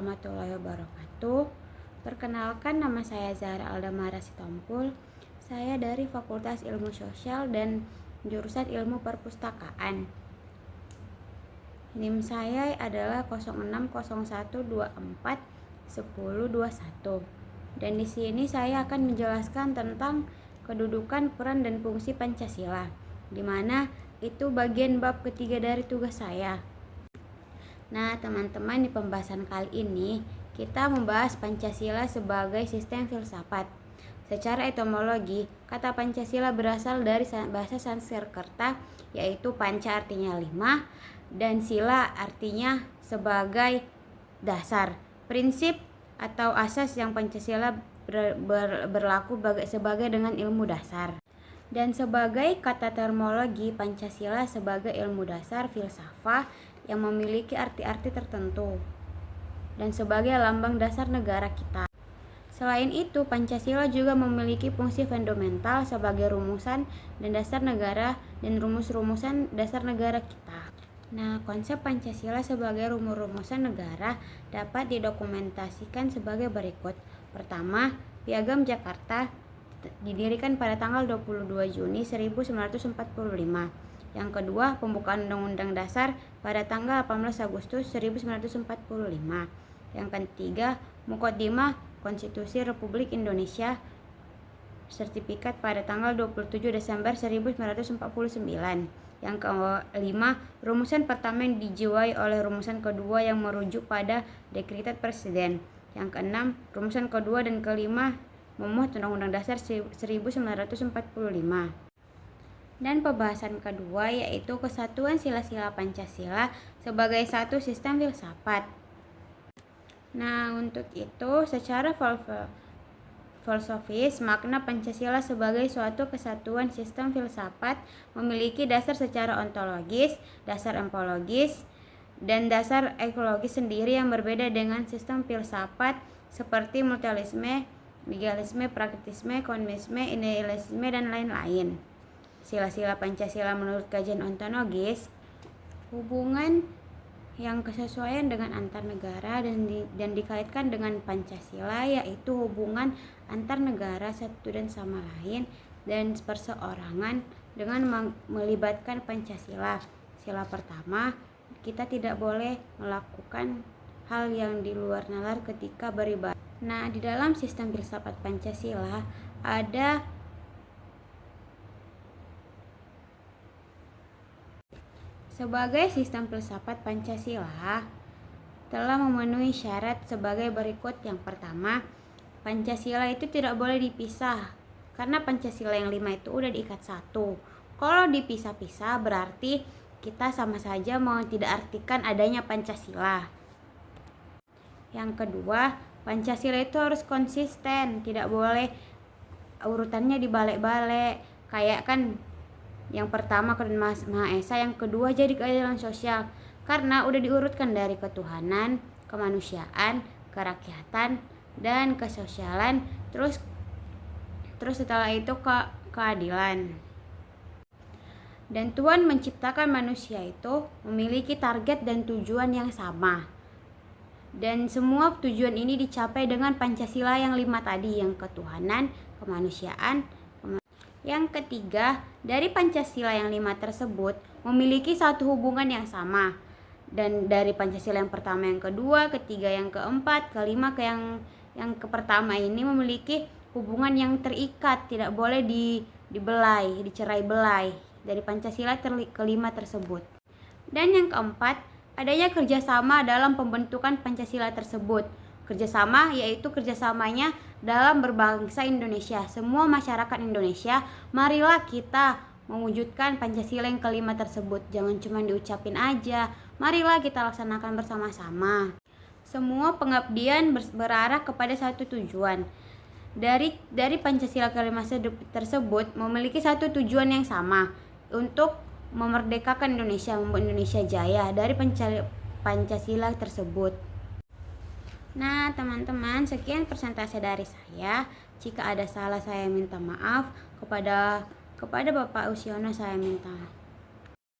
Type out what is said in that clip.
warahmatullahi wabarakatuh. Perkenalkan, nama saya Zahra Aldamara Sitompul. Saya dari Fakultas Ilmu Sosial dan jurusan Ilmu Perpustakaan. NIM saya adalah 0601241021. Dan di sini saya akan menjelaskan tentang kedudukan, peran, dan fungsi Pancasila, di mana itu bagian bab ketiga dari tugas saya. Nah, teman-teman, di pembahasan kali ini kita membahas Pancasila sebagai sistem filsafat. Secara etimologi, kata Pancasila berasal dari bahasa Sanskerta, yaitu panca artinya 5 dan sila artinya sebagai dasar. Prinsip atau asas yang Pancasila berlaku sebagai dengan ilmu dasar. Dan sebagai kata terminologi, Pancasila sebagai ilmu dasar filsafat yang memiliki arti-arti tertentu dan sebagai lambang dasar negara kita. Selain itu, Pancasila juga memiliki fungsi fundamental sebagai rumusan dan dasar negara dan rumus-rumusan dasar negara kita. Nah, konsep Pancasila sebagai rumus-rumusan negara dapat didokumentasikan sebagai berikut. Pertama, Piagam Jakarta didirikan pada tanggal 22 Juni 1945. Yang kedua, pembukaan Undang-Undang Dasar pada tanggal 18 Agustus 1945. Yang ketiga, Muqaddimah Konstitusi Republik Indonesia sertifikat pada tanggal 27 Desember 1949. Yang kelima, rumusan pertama yang dijiwai oleh rumusan kedua yang merujuk pada Dekretat Presiden. Yang keenam, rumusan kedua dan kelima memuat Undang-Undang Dasar 1945. Dan pembahasan kedua yaitu kesatuan sila-sila Pancasila sebagai satu sistem filsafat. Nah, untuk itu secara filosofis, makna Pancasila sebagai suatu kesatuan sistem filsafat memiliki dasar secara ontologis, dasar empologis, dan dasar ekologis sendiri yang berbeda dengan sistem filsafat seperti mutualisme, legalisme, pragmatisme, komunisme, idealisme, dan lain-lain. Sila-sila Pancasila menurut kajian ontologis, hubungan yang kesesuaian dengan antar negara dan dikaitkan dengan Pancasila, yaitu hubungan antar negara satu dan sama lain dan perseorangan dengan melibatkan Pancasila. Sila pertama, kita tidak boleh melakukan hal yang di luar nalar ketika beribadah. Nah, di dalam sistem filsafat Pancasila ada sebagai sistem filsafat Pancasila telah memenuhi syarat sebagai berikut. Yang pertama, Pancasila itu tidak boleh dipisah karena Pancasila yang 5 itu udah diikat satu. Kalau dipisah-pisah berarti kita sama saja mau tidak artikan adanya Pancasila. Yang kedua, Pancasila itu harus konsisten, tidak boleh urutannya dibalik-balik. Kayak kan yang pertama ketuhanan Maha Esa, yang kedua jadi keadilan sosial. Karena udah diurutkan dari ketuhanan, kemanusiaan, kerakyatan, dan kesosialan, terus setelah itu keadilan. Dan Tuhan menciptakan manusia itu memiliki target dan tujuan yang sama. Dan semua tujuan ini dicapai dengan Pancasila yang 5 tadi, yang ketuhanan, kemanusiaan. Yang ketiga, dari Pancasila yang 5 tersebut memiliki satu hubungan yang sama. Dan dari Pancasila yang pertama, yang kedua, ketiga, yang keempat, kelima, yang pertama ini memiliki hubungan yang terikat, tidak boleh dicerai belai dari Pancasila kelima tersebut. Dan yang keempat, adanya kerjasama dalam pembentukan Pancasila tersebut. Kerjasama yaitu kerjasamanya dalam berbangsa Indonesia. Semua masyarakat Indonesia, marilah kita mewujudkan Pancasila yang kelima tersebut. Jangan cuma diucapin aja, marilah kita laksanakan bersama-sama. Semua pengabdian berarah kepada satu tujuan. Dari Pancasila kelima tersebut memiliki satu tujuan yang sama, untuk memerdekakan Indonesia, membuat Indonesia jaya dari Pancasila tersebut. Nah, teman-teman, sekian persentase dari saya. Jika ada salah, saya minta maaf. Kepada Bapak Usiono saya minta